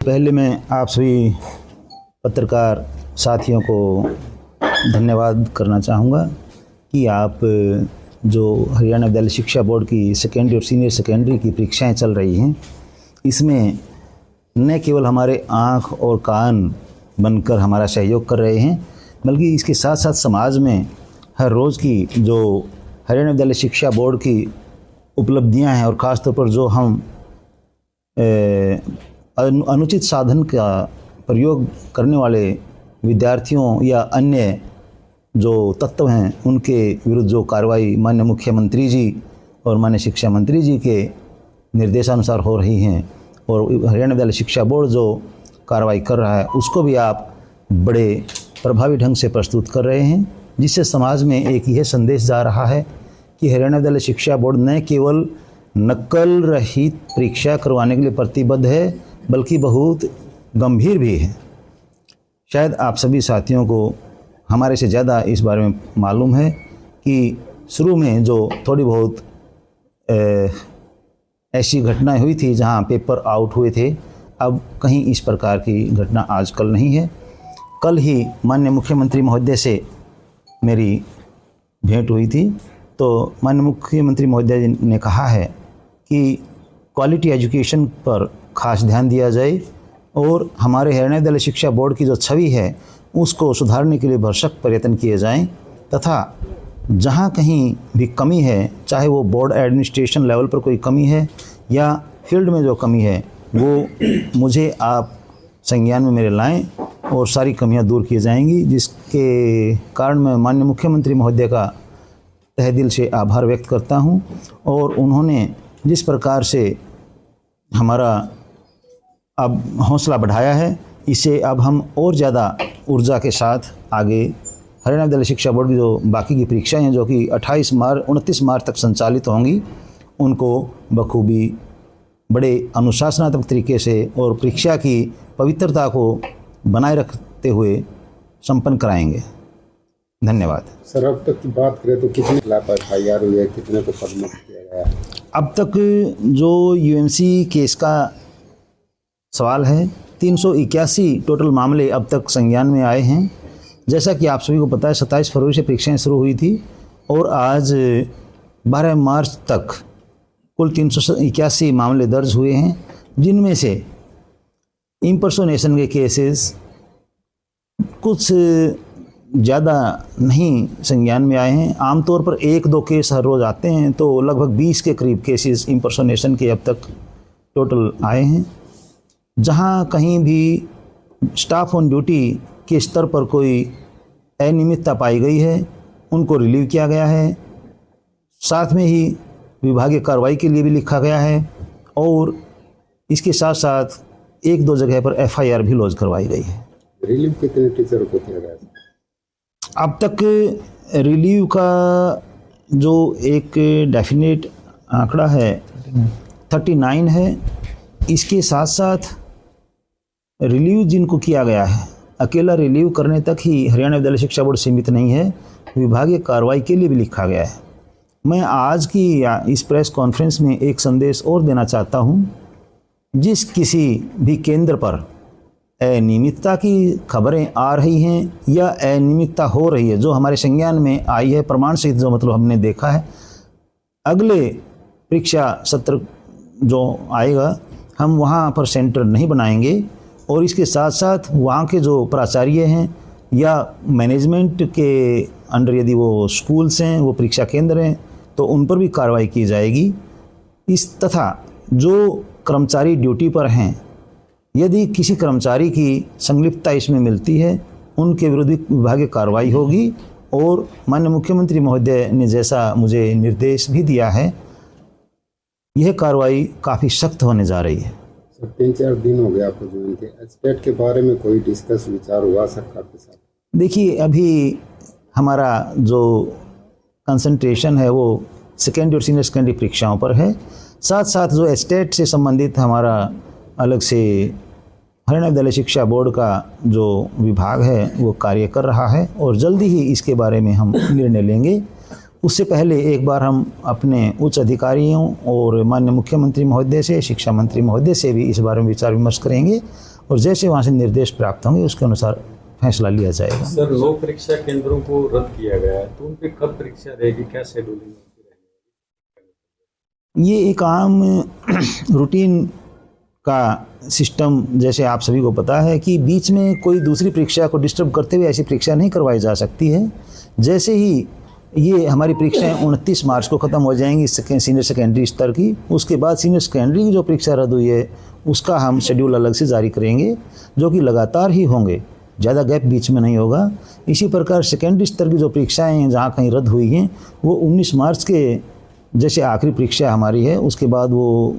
पहले मैं आप सभी पत्रकार साथियों को धन्यवाद करना चाहूँगा कि आप जो हरियाणा विद्यालय शिक्षा बोर्ड की सेकेंडरी और सीनियर सेकेंडरी की परीक्षाएं चल रही हैं, इसमें न केवल हमारे आँख और कान बनकर हमारा सहयोग कर रहे हैं, बल्कि इसके साथ साथ समाज में हर रोज़ की जो हरियाणा विद्यालय शिक्षा बोर्ड की उपलब्धियां हैं और ख़ास तौर पर जो हम अनुचित साधन का प्रयोग करने वाले विद्यार्थियों या अन्य जो तत्व हैं, उनके विरुद्ध जो कार्रवाई माननीय मुख्यमंत्री जी और माननीय शिक्षा मंत्री जी के निर्देशानुसार हो रही हैं और हरियाणा विद्यालय शिक्षा बोर्ड जो कार्रवाई कर रहा है, उसको भी आप बड़े प्रभावी ढंग से प्रस्तुत कर रहे हैं, जिससे समाज में एक यह संदेश जा रहा है कि हरियाणा विद्यालय शिक्षा बोर्ड न केवल नकल रहित परीक्षा करवाने के लिए प्रतिबद्ध है, बल्कि बहुत गंभीर भी है। शायद आप सभी साथियों को हमारे से ज़्यादा इस बारे में मालूम है कि शुरू में जो थोड़ी बहुत ऐसी घटनाएं हुई थी जहां पेपर आउट हुए थे, अब कहीं इस प्रकार की घटना आजकल नहीं है। कल ही माननीय मुख्यमंत्री महोदय से मेरी भेंट हुई थी, तो माननीय मुख्यमंत्री महोदय ने कहा है कि क्वालिटी एजुकेशन पर खास ध्यान दिया जाए और हमारे हरियाणा विद्यालय शिक्षा बोर्ड की जो छवि है उसको सुधारने के लिए भरसक प्रयत्न किए जाएं, तथा जहां कहीं भी कमी है, चाहे वो बोर्ड एडमिनिस्ट्रेशन लेवल पर कोई कमी है या फील्ड में जो कमी है, वो मुझे आप संज्ञान में मेरे लाएं और सारी कमियां दूर की जाएंगी, जिसके कारण मैं माननीय मुख्यमंत्री महोदय का तहे दिल से आभार व्यक्त करता हूं। और उन्होंने जिस प्रकार से हमारा अब हौसला बढ़ाया है, इसे अब हम और ज़्यादा ऊर्जा के साथ आगे हरियाणा विद्यालय शिक्षा बोर्ड की जो बाकी की परीक्षाएं हैं, जो कि 29 मार्च तक संचालित होंगी, उनको बखूबी बड़े अनुशासनात्मक तरीके से और परीक्षा की पवित्रता को बनाए रखते हुए संपन्न कराएंगे। धन्यवाद। सर, अब तक की बात करें तो कितने खिलाफ FIR हुई है, कितने को पदमुक्त किया गया है? अब तक जो UMC केस का सवाल है, 381 टोटल मामले अब तक संज्ञान में आए हैं। जैसा कि आप सभी को पता है, 27 फरवरी से परीक्षाएं शुरू हुई थी और आज 12 मार्च तक कुल 381 मामले दर्ज हुए हैं, जिनमें से इम्पर्सोनेशन के केसेस कुछ ज़्यादा नहीं संज्ञान में आए हैं। आमतौर पर 1-2 केस हर रोज़ आते हैं, तो लगभग 20 के करीब केसेस इम्पर्सोनेशन के अब तक टोटल आए हैं। जहां कहीं भी स्टाफ ऑन ड्यूटी के स्तर पर कोई अनियमितता पाई गई है, उनको रिलीव किया गया है। साथ में ही विभागीय कार्रवाई के लिए भी लिखा गया है और इसके साथ साथ 1-2 जगह पर FIR भी लॉन्च करवाई गई है। रिलीव कितने टीचर को किया गया? अब तक रिलीव का जो एक डेफिनेट आंकड़ा है 39 है। इसके साथ साथ रिलीव जिनको किया गया है, अकेला रिलीव करने तक ही हरियाणा विद्यालय शिक्षा बोर्ड सीमित नहीं है, विभागीय कार्रवाई के लिए भी लिखा गया है। मैं आज की इस प्रेस कॉन्फ्रेंस में एक संदेश और देना चाहता हूं, जिस किसी भी केंद्र पर अनियमितता की खबरें आ रही हैं या अनियमितता हो रही है, जो हमारे संज्ञान में आई है प्रमाण सहित, जो मतलब हमने देखा है, अगले परीक्षा सत्र जो आएगा हम वहाँ पर सेंटर नहीं बनाएंगे और इसके साथ साथ वहाँ के जो प्राचार्य हैं या मैनेजमेंट के अंडर यदि वो स्कूल्स हैं, वो परीक्षा केंद्र हैं, तो उन पर भी कार्रवाई की जाएगी। इस तथा जो कर्मचारी ड्यूटी पर हैं, यदि किसी कर्मचारी की संलिप्तता इसमें मिलती है, उनके विरुद्ध विभागीय कार्रवाई होगी और माननीय मुख्यमंत्री महोदय ने जैसा मुझे निर्देश भी दिया है, यह कार्रवाई काफ़ी सख्त होने जा रही है। सर, 3-4 दिन हो गए आपको ज्वाइन के, एस्टेट के बारे में कोई डिस्कस विचार हुआ सरकार के साथ? देखिए, अभी हमारा जो कंसंट्रेशन है वो सेकेंडरी और सीनियर सेकेंडरी परीक्षाओं पर है। साथ साथ जो एस्टेट से संबंधित हमारा अलग से हरियाणा विद्यालय शिक्षा बोर्ड का जो विभाग है वो कार्य कर रहा है और जल्दी ही इसके बारे में हम निर्णय लेंगे। उससे पहले एक बार हम अपने उच्च अधिकारियों और माननीय मुख्यमंत्री महोदय से, शिक्षा मंत्री महोदय से भी इस बारे में विचार विमर्श करेंगे और जैसे वहाँ से निर्देश प्राप्त होंगे उसके अनुसार फैसला लिया जाएगा। सर 9 परीक्षा केंद्रों को रद्द किया गया है, तो उन पे कब परीक्षा रहेगी, क्या शेड्यूलिंग रहेगी? ये एक आम रूटीन का सिस्टम, जैसे आप सभी को पता है कि बीच में कोई दूसरी परीक्षा को डिस्टर्ब करते हुए ऐसी परीक्षा नहीं करवाई जा सकती है। जैसे ही ये हमारी परीक्षाएं 29 मार्च को ख़त्म हो जाएंगी सीनियर सेकेंडरी स्तर की, उसके बाद सीनियर सेकेंडरी की जो परीक्षा रद्द हुई है उसका हम शेड्यूल अलग से जारी करेंगे, जो कि लगातार ही होंगे, ज़्यादा गैप बीच में नहीं होगा। इसी प्रकार सेकेंडरी स्तर की जो परीक्षाएं हैं जहाँ कहीं रद्द हुई हैं वो 19 मार्च के जैसे आखिरी परीक्षा हमारी है, उसके बाद वो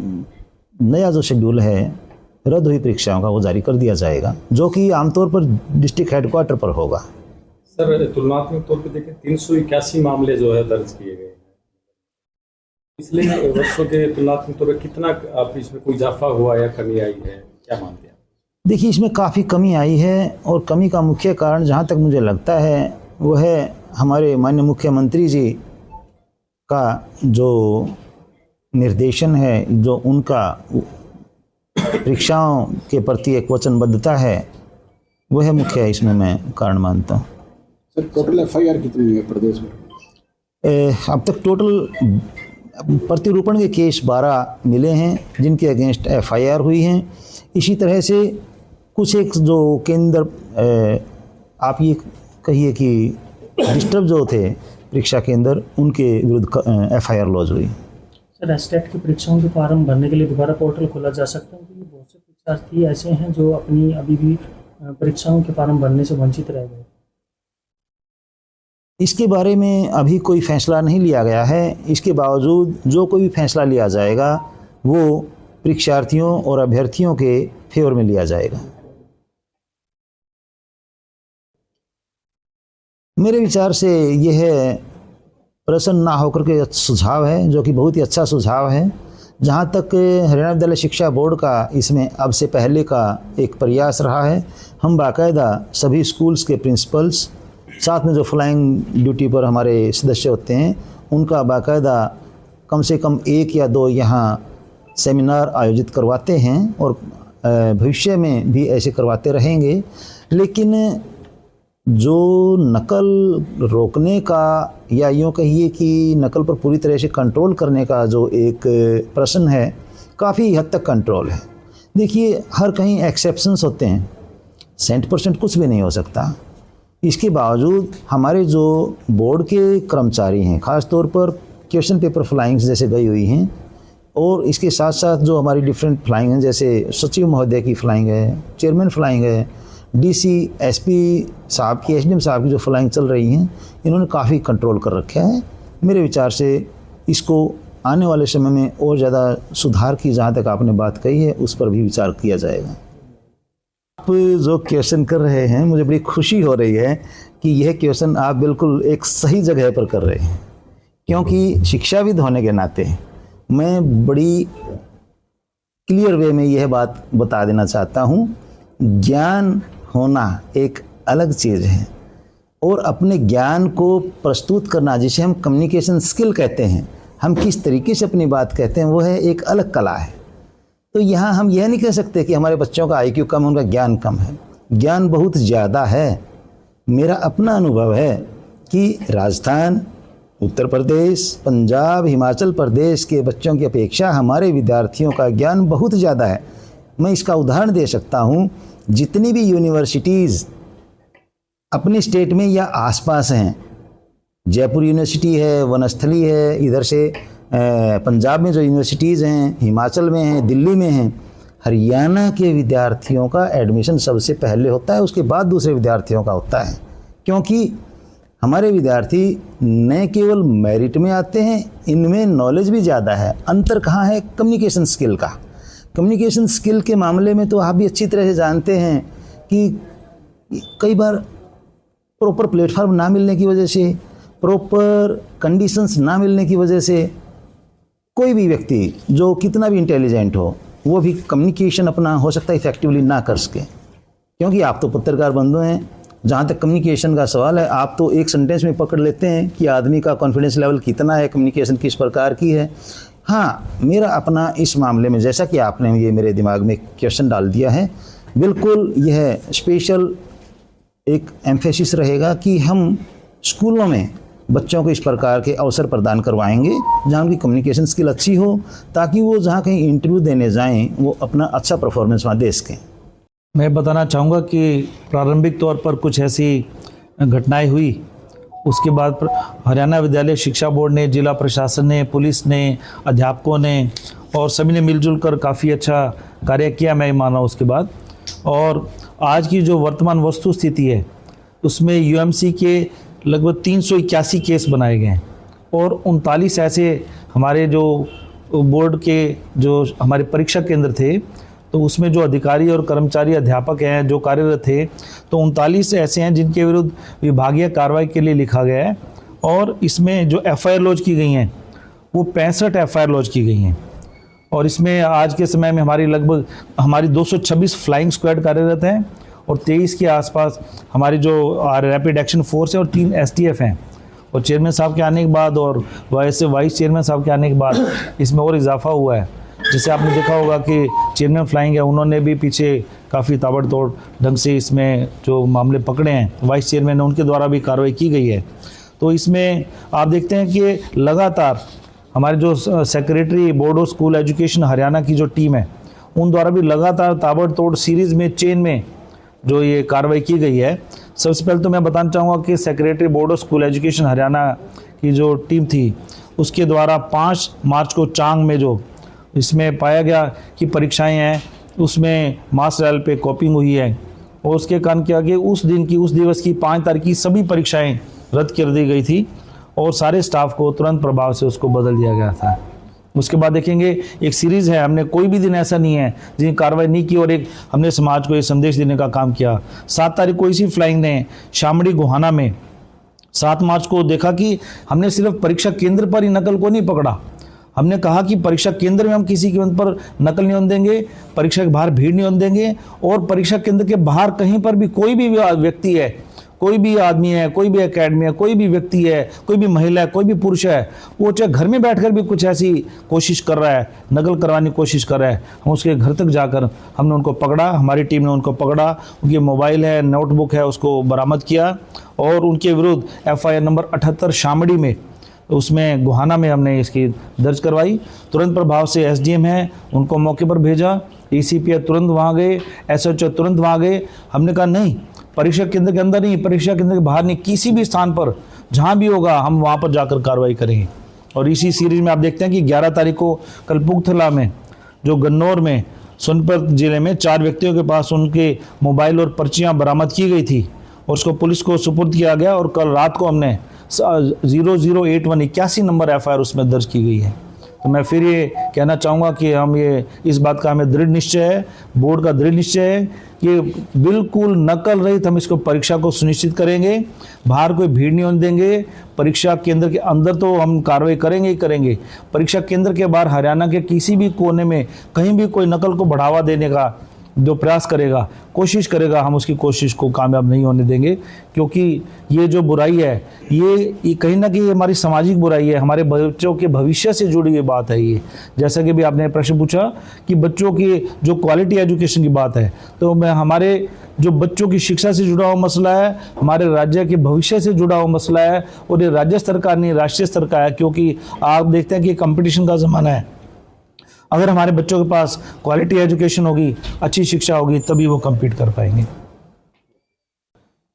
नया जो शेड्यूल है रद्द हुई परीक्षाओं का वो जारी कर दिया जाएगा, जो कि आमतौर पर डिस्ट्रिक्ट हेडक्वार्टर पर होगा। सर तुलनात्मक तौर पे देखें 381 मामले जो है दर्ज किए गए हैं, पिछले वर्षों के तुलनात्मक तौर पर कितना आप इसमें कोई इजाफा हुआ या कमी आई है, क्या मानते हैं? देखिए, इसमें काफ़ी कमी आई है और कमी का मुख्य कारण जहाँ तक मुझे लगता है वो है हमारे माननीय मुख्यमंत्री जी का जो निर्देशन है, जो उनका परीक्षाओं के प्रति एक वचनबद्धता है, वह मुख्य इसमें मैं कारण मानता हूँ। सर टोटल FIR कितनी हुई है प्रदेश में? अब तक टोटल प्रतिरूपण के केस 12 मिले हैं जिनके अगेंस्ट FIR हुई हैं। इसी तरह से कुछ एक जो केंद्र आप ये कहिए कि डिस्टर्ब जो थे परीक्षा केंद्र, उनके विरुद्ध FIR लॉन्च हुई। सर एस्टेट की परीक्षाओं के फॉर्म भरने के लिए दोबारा पोर्टल खोला जा सकता है, क्योंकि बहुत से परीक्षार्थी ऐसे हैं जो अपनी अभी भी परीक्षाओं के फॉर्म भरने से वंचित रह गए। इसके बारे में अभी कोई फैसला नहीं लिया गया है। इसके बावजूद जो कोई भी फैसला लिया जाएगा वो परीक्षार्थियों और अभ्यर्थियों के फेवर में लिया जाएगा। मेरे विचार से यह प्रसन्न ना होकर के सुझाव है, जो कि बहुत ही अच्छा सुझाव है। जहाँ तक हरियाणा विद्यालय शिक्षा बोर्ड का इसमें अब से पहले का एक प्रयास रहा है, हम बाकायदा सभी स्कूल्स के प्रिंसिपल्स, साथ में जो फ्लाइंग ड्यूटी पर हमारे सदस्य होते हैं, उनका बाकायदा कम से कम 1 या 2 यहाँ सेमिनार आयोजित करवाते हैं और भविष्य में भी ऐसे करवाते रहेंगे। लेकिन जो नकल रोकने का या यूँ कहिए कि नकल पर पूरी तरह से कंट्रोल करने का जो एक प्रश्न है, काफ़ी हद तक कंट्रोल है। देखिए, हर कहीं एक्सेप्शंस होते हैं, 100% कुछ भी नहीं हो सकता। इसके बावजूद हमारे जो बोर्ड के कर्मचारी हैं, ख़ास तौर पर क्वेश्चन पेपर फ्लाइंग्स जैसे गई हुई हैं, और इसके साथ साथ जो हमारी डिफरेंट फ्लाइंग हैं, जैसे सचिव महोदय की फ्लाइंग है, चेयरमैन फ्लाइंग है, DC SP साहब की, SDM साहब की जो फ्लाइंग चल रही हैं, इन्होंने काफ़ी कंट्रोल कर रखा है। मेरे विचार से इसको आने वाले समय में और ज़्यादा सुधार की, जहाँ तक आपने बात कही है, उस पर भी विचार किया जाएगा। आप जो क्वेश्चन कर रहे हैं, मुझे बड़ी खुशी हो रही है कि यह क्वेश्चन आप बिल्कुल एक सही जगह पर कर रहे हैं, क्योंकि शिक्षाविद होने के नाते मैं बड़ी क्लियर वे में यह बात बता देना चाहता हूँ, ज्ञान होना एक अलग चीज़ है और अपने ज्ञान को प्रस्तुत करना, जिसे हम कम्युनिकेशन स्किल कहते हैं, हम किस तरीके से अपनी बात कहते हैं, वो है एक अलग कला है। तो यहाँ हम यह नहीं कह सकते कि हमारे बच्चों का IQ कम है, उनका ज्ञान कम है। ज्ञान बहुत ज़्यादा है। मेरा अपना अनुभव है कि राजस्थान, उत्तर प्रदेश, पंजाब, हिमाचल प्रदेश के बच्चों की अपेक्षा हमारे विद्यार्थियों का ज्ञान बहुत ज़्यादा है। मैं इसका उदाहरण दे सकता हूँ। जितनी भी यूनिवर्सिटीज़ अपने स्टेट में या आसपास हैं, जयपुर यूनिवर्सिटी है, वनस्थली है, इधर से पंजाब में जो यूनिवर्सिटीज़ हैं, हिमाचल में हैं, दिल्ली में हैं, हरियाणा के विद्यार्थियों का एडमिशन सबसे पहले होता है, उसके बाद दूसरे विद्यार्थियों का होता है। क्योंकि हमारे विद्यार्थी न केवल मेरिट में आते हैं, इनमें नॉलेज भी ज़्यादा है। अंतर कहाँ है? कम्युनिकेशन स्किल का। कम्युनिकेशन स्किल के मामले में तो आप भी अच्छी तरह से जानते हैं कि कई बार प्रॉपर प्लेटफॉर्म ना मिलने की वजह से, प्रॉपर कंडीशंस ना मिलने की वजह से, कोई भी व्यक्ति जो कितना भी इंटेलिजेंट हो, वो भी कम्युनिकेशन अपना हो सकता है इफेक्टिवली ना कर सके। क्योंकि आप तो पत्रकार बंधु हैं, जहाँ तक कम्युनिकेशन का सवाल है, आप तो एक सेंटेंस में पकड़ लेते हैं कि आदमी का कॉन्फिडेंस लेवल कितना है, कम्युनिकेशन किस प्रकार की है। हाँ, मेरा अपना इस मामले में, जैसा कि आपने ये मेरे दिमाग में क्वेश्चन डाल दिया है, बिल्कुल यह स्पेशल एक एम्फेसिस रहेगा कि हम स्कूलों में बच्चों को इस प्रकार के अवसर प्रदान करवाएंगे जहाँ उनकी कम्युनिकेशन स्किल अच्छी हो, ताकि वो जहाँ कहीं इंटरव्यू देने जाएं वो अपना अच्छा परफॉर्मेंस वहाँ दे सकें। मैं बताना चाहूँगा कि प्रारंभिक तौर पर कुछ ऐसी घटनाएं हुई, उसके बाद हरियाणा विद्यालय शिक्षा बोर्ड ने, जिला प्रशासन ने, पुलिस ने, अध्यापकों ने और सभी ने मिलजुल कर काफ़ी अच्छा कार्य किया, मैं माना उसके बाद। और आज की जो वर्तमान वस्तु स्थिति है उसमें यूएमसी के लगभग 381 केस बनाए गए हैं और 39 ऐसे हमारे जो बोर्ड के जो हमारे परीक्षा केंद्र थे, तो उसमें जो अधिकारी और कर्मचारी अध्यापक हैं जो कार्यरत थे, तो 39 ऐसे हैं जिनके विरुद्ध विभागीय कार्रवाई के लिए लिखा गया है। और इसमें जो एफआईआर लॉन्च की गई हैं वो 65 एफआईआर लॉन्च की गई हैं। और इसमें आज के समय में हमारी 226 फ्लाइंग स्क्वाड कार्यरत हैं और 23 के आसपास हमारी जो रैपिड एक्शन फोर्स है और 3 एसटीएफ हैं। और चेयरमैन साहब के आने के बाद और वाइस चेयरमैन साहब के आने के बाद इसमें और इजाफा हुआ है। जैसे आपने देखा होगा कि चेयरमैन फ्लाइंग है, उन्होंने भी पीछे काफ़ी ताबड़तोड़ ढंग से इसमें जो मामले पकड़े हैं, वाइस चेयरमैन है उनके द्वारा भी कार्रवाई की गई है। तो इसमें आप देखते हैं कि लगातार हमारे जो secretary board of school education Haryana की जो टीम है उन द्वारा भी लगातार ताबड़तोड़ सीरीज़ में, चेन में जो ये कार्रवाई की गई है। सबसे पहले तो मैं बताना चाहूँगा कि secretary board of school education Haryana की जो टीम थी उसके द्वारा 5 मार्च को चांग में जो इसमें पाया गया कि परीक्षाएं हैं उसमें मास लेवल पे कॉपिंग हुई है और उसके कारण क्या कि उस दिवस की 5 तारीख की सभी परीक्षाएं रद्द कर दी गई थी और सारे स्टाफ को तुरंत प्रभाव से उसको बदल दिया गया था। उसके बाद देखेंगे एक सीरीज़ है, हमने कोई भी दिन ऐसा नहीं है जिसकी कार्रवाई नहीं की और एक हमने समाज को ये संदेश देने का काम किया। 7 तारीख को इसी फ्लाइंग ने शामड़ी गोहाना में 7 मार्च को देखा कि हमने सिर्फ परीक्षा केंद्र पर ही नकल को नहीं पकड़ा, हमने कहा कि परीक्षा केंद्र में हम किसी कीमत पर नकल नहीं होने देंगे, परीक्षा के बाहर भीड़ नहीं होने देंगे और परीक्षा केंद्र के बाहर कहीं पर भी कोई भी व्यक्ति है, कोई भी आदमी है, कोई भी एकेडमी है, कोई भी व्यक्ति है, कोई भी महिला है, कोई भी पुरुष है, वो चाहे घर में बैठकर भी कुछ ऐसी कोशिश कर रहा है, नकल करवाने की कोशिश कर रहा है, हम उसके घर तक जाकर हमने उनको पकड़ा, हमारी टीम ने उनको पकड़ा, उनकी मोबाइल है, नोटबुक है, उसको बरामद किया और उनके विरुद्ध एफआईआर नंबर 78 शामड़ी में, उसमें गोहाना में हमने इसकी दर्ज करवाई। तुरंत प्रभाव से एसडीएम है उनको मौके पर भेजा, एसीपी तुरंत वहाँ गए, एसएचओ तुरंत वहाँ गए। हमने कहा नहीं, परीक्षा केंद्र के अंदर नहीं, परीक्षा केंद्र के बाहर नहीं, किसी भी स्थान पर जहाँ भी होगा हम वहाँ पर जाकर कार्रवाई करेंगे। और इसी सीरीज में आप देखते हैं कि 11 तारीख को कलपुगथला में जो गन्नौर में सोनीपत जिले में 4 व्यक्तियों के पास उनके मोबाइल और पर्चियाँ बरामद की गई थी और उसको पुलिस को सुपुर्द किया गया और कल रात को हमने 0081 नंबर एफआईआर उसमें दर्ज की गई है। तो मैं फिर ये कहना चाहूँगा कि हम ये इस बात का हमें दृढ़ निश्चय है, बोर्ड का दृढ़ निश्चय है कि बिल्कुल नकल रहित हम इसको परीक्षा को सुनिश्चित करेंगे, बाहर कोई भीड़ नहीं होने देंगे। परीक्षा केंद्र के अंदर तो हम कार्रवाई करेंगे ही करेंगे, परीक्षा केंद्र के बाहर हरियाणा के किसी भी कोने में कहीं भी कोई नकल को बढ़ावा देने का जो प्रयास करेगा, कोशिश करेगा, हम उसकी कोशिश को कामयाब नहीं होने देंगे। क्योंकि ये जो बुराई है ये कहीं ना कहीं हमारी सामाजिक बुराई है, हमारे बच्चों के भविष्य से जुड़ी हुई बात है ये। जैसा कि भी आपने प्रश्न पूछा कि बच्चों की जो क्वालिटी एजुकेशन की बात है, तो मैं हमारे जो बच्चों की शिक्षा से जुड़ा हुआ मसला है, हमारे राज्य के भविष्य से जुड़ा हुआ मसला है और ये राज्य स्तर का नहीं, राष्ट्रीय स्तर का है। क्योंकि आप देखते हैं कि कंपटीशन का ज़माना है, अगर हमारे बच्चों के पास क्वालिटी एजुकेशन होगी, अच्छी शिक्षा होगी, तभी वो compete कर पाएंगे।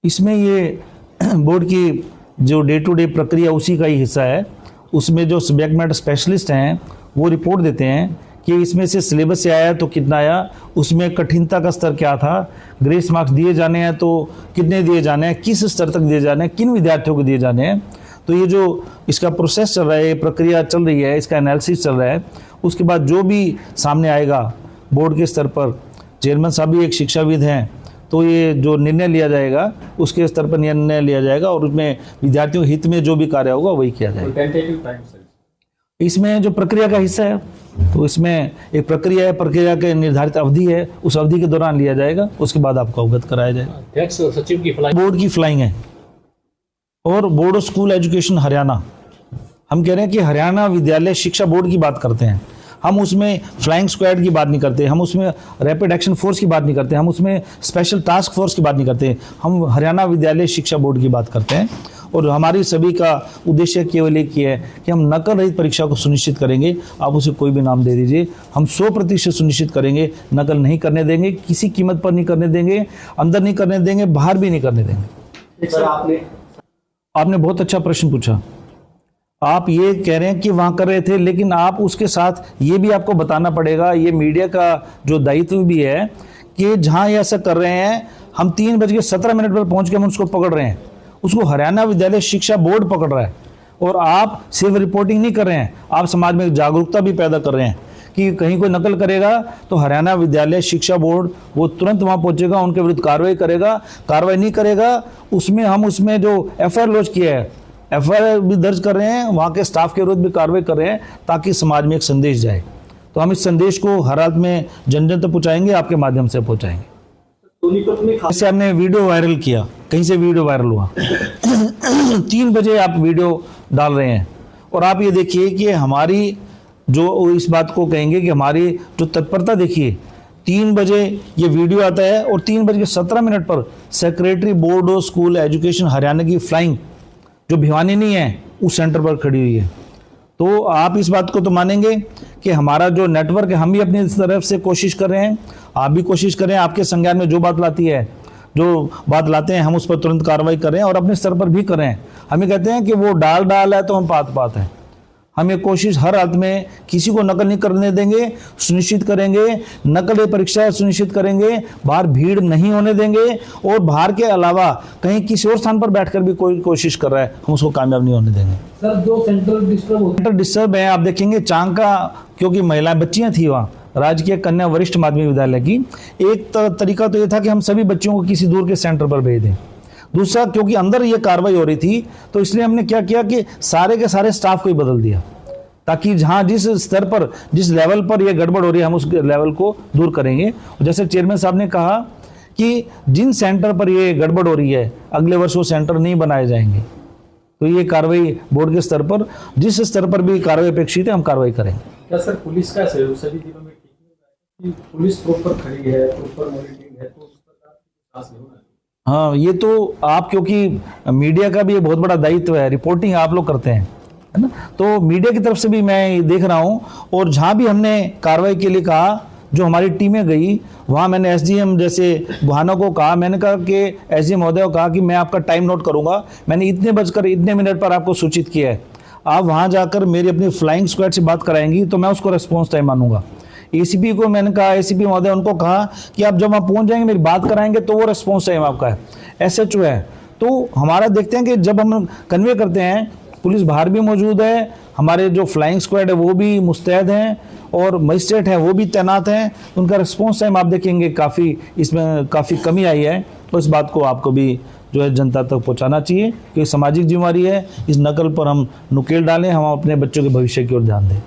इसमें ये बोर्ड की जो डे टू डे प्रक्रिया उसी का ही हिस्सा है। उसमें जो सब्जेक्ट मैटर स्पेशलिस्ट हैं वो रिपोर्ट देते हैं कि इसमें से सिलेबस से आया तो कितना आया, उसमें कठिनता का स्तर क्या था, ग्रेस मार्क्स दिए जाने हैं तो कितने दिए जाने हैं, किस स्तर तक दिए जाने हैं, किन विद्यार्थियों को दिए जाने हैं। तो ये जो इसका प्रोसेस चल रहा है, ये प्रक्रिया चल रही है, इसका एनालिसिस चल रहा है। उसके बाद जो भी सामने आएगा बोर्ड के स्तर पर, चेयरमैन साहब भी एक शिक्षाविद हैं, तो ये जो निर्णय लिया जाएगा उसके स्तर पर निर्णय लिया जाएगा और उसमें विद्यार्थियों हित में जो भी कार्य होगा वही किया जाएगा। इसमें जो प्रक्रिया का हिस्सा है, तो इसमें एक प्रक्रिया है, प्रक्रिया के निर्धारित अवधि है, उस अवधि के दौरान लिया जाएगा, उसके बाद आपको अवगत कराया जाएगा। अध्यक्ष सचिव की फ्लाइंग, बोर्ड की फ्लाइंग है और board of school education Haryana, हम कह रहे हैं कि हरियाणा विद्यालय शिक्षा बोर्ड की बात करते हैं। हम उसमें फ्लाइंग स्क्वाड की बात नहीं करते, हम उसमें रैपिड एक्शन फोर्स की बात नहीं करते, हम उसमें स्पेशल टास्क फोर्स की बात नहीं करते, हम हरियाणा विद्यालय शिक्षा बोर्ड की बात करते हैं। और हमारी सभी का उद्देश्य केवल एक ही है कि हम नकल रहित परीक्षा को सुनिश्चित करेंगे। आप उसे कोई भी नाम दे दीजिए, हम 100% सुनिश्चित करेंगे, नकल नहीं करने देंगे, किसी कीमत पर नहीं करने देंगे, अंदर नहीं करने देंगे, बाहर भी नहीं करने देंगे। सर आपने बहुत अच्छा प्रश्न पूछा। आप ये कह रहे हैं कि वहाँ कर रहे थे, लेकिन आप उसके साथ ये भी आपको बताना पड़ेगा, ये मीडिया का जो दायित्व भी है कि जहाँ ये ऐसा कर रहे हैं, हम 3:17 पर पहुँच के हम उसको पकड़ रहे हैं, उसको हरियाणा विद्यालय शिक्षा बोर्ड पकड़ रहा है। और आप सिर्फ रिपोर्टिंग नहीं कर रहे हैं, आप समाज में जागरूकता भी पैदा कर रहे हैं कि कहीं कोई नकल करेगा तो हरियाणा विद्यालय शिक्षा बोर्ड वो तुरंत वहाँ पहुँचेगा, उनके विरुद्ध कार्रवाई करेगा। कार्रवाई नहीं करेगा उसमें हम उसमें जो FIR लॉन्च किया है, FIR भी दर्ज कर रहे हैं, वहाँ के स्टाफ के विरुद्ध भी कार्रवाई कर रहे हैं, ताकि समाज में एक संदेश जाए। तो हम इस संदेश को हर हालत में जन जन तक पहुँचाएंगे, आपके माध्यम से पहुँचाएंगे। जैसे आपने वीडियो वायरल किया, कहीं से वीडियो वायरल हुआ 3 बजे आप वीडियो डाल रहे हैं, और आप ये देखिए कि हमारी जो इस बात को कहेंगे कि हमारी जो तत्परता देखिए, 3 बजे ये वीडियो आता है और 3:17 पर secretary board of school education Haryana की फ्लाइंग जो भिवानी नहीं है उस सेंटर पर खड़ी हुई है। तो आप इस बात को तो मानेंगे कि हमारा जो नेटवर्क है, हम भी अपनी तरफ से कोशिश कर रहे हैं, आप भी कोशिश करें, आपके संज्ञान में जो बात लाती है, जो बात लाते हैं, हम उस पर तुरंत कार्रवाई करें और अपने स्तर पर भी करें। हम ये कहते हैं कि वो डाल है तो हम पात है। हम ये कोशिश हर हालत में किसी को नकल नहीं करने देंगे, सुनिश्चित करेंगे, नकल परीक्षा सुनिश्चित करेंगे, बाहर भीड़ नहीं होने देंगे, और बाहर के अलावा कहीं किसी और स्थान पर बैठकर भी कोई कोशिश कर रहा है, हम उसको कामयाब नहीं होने देंगे। सर जो सेंटर डिस्टर्ब है, आप देखेंगे चांग का, क्योंकि महिला बच्चियां थी वहाँ, राजकीय कन्या वरिष्ठ माध्यमिक विद्यालय की, एक तरीका तो ये था कि हम सभी बच्चों को किसी दूर के सेंटर पर भेज दें। दूसरा, क्योंकि अंदर ये कार्रवाई हो रही थी, तो इसलिए हमने क्या किया कि सारे के सारे स्टाफ को ही बदल दिया, ताकि जहाँ जिस स्तर पर, जिस लेवल पर ये गड़बड़ हो रही है, हम उस लेवल को दूर करेंगे। और जैसे चेयरमैन साहब ने कहा कि जिन सेंटर पर ये गड़बड़ हो रही है, अगले वर्ष वो सेंटर नहीं बनाए जाएंगे। तो ये कार्रवाई बोर्ड के स्तर पर, जिस स्तर पर भी कार्रवाई अपेक्षित है, हम कार्रवाई करेंगे। क्या सर पुलिस का सहयोग सभी जिलों में ठीक नहीं है? पुलिस प्रॉपर खड़ी है, प्रॉपर मॉनिटरिंग है, तो उस प्रकार की खास नहीं होना है। हाँ, ये तो आप, क्योंकि मीडिया का भी ये बहुत बड़ा दायित्व है, रिपोर्टिंग आप लोग करते हैं, है ना, तो मीडिया की तरफ से भी मैं देख रहा हूँ। और जहाँ भी हमने कार्रवाई के लिए कहा, जो हमारी टीमें गई, वहाँ मैंने SDM जैसे गुहाना को कहा, मैंने कहा कि SDM महोदय को कहा कि मैं आपका टाइम नोट करूँगा, मैंने इतने बजकर इतने मिनट पर आपको सूचित किया है, आप वहाँ जाकर मेरी अपनी फ्लाइंग स्क्वाड से बात कराएंगी तो मैं उसको रेस्पॉन्स टाइम मानूंगा। ACP को मैंने कहा, ACP महोदय उनको कहा कि आप जब वहाँ पहुँच जाएंगे, मेरी बात कराएंगे तो वो रेस्पॉन्स टाइम आपका है। SHO है, तो हमारा देखते हैं कि जब हम कन्वे करते हैं, पुलिस बाहर भी मौजूद है, हमारे जो फ्लाइंग स्क्वाड है वो भी मुस्तैद हैं, और मजिस्ट्रेट हैं वो भी तैनात हैं, उनका रिस्पॉन्स टाइम आप देखेंगे काफ़ी, इसमें काफ़ी कमी आई है। तो इस बात को आपको भी जो है जनता तक पहुंचाना चाहिए कि सामाजिक जिम्मेदारी है, इस नकल पर हम नुकेल डालें, हम अपने बच्चों के भविष्य की ओर ध्यान दें।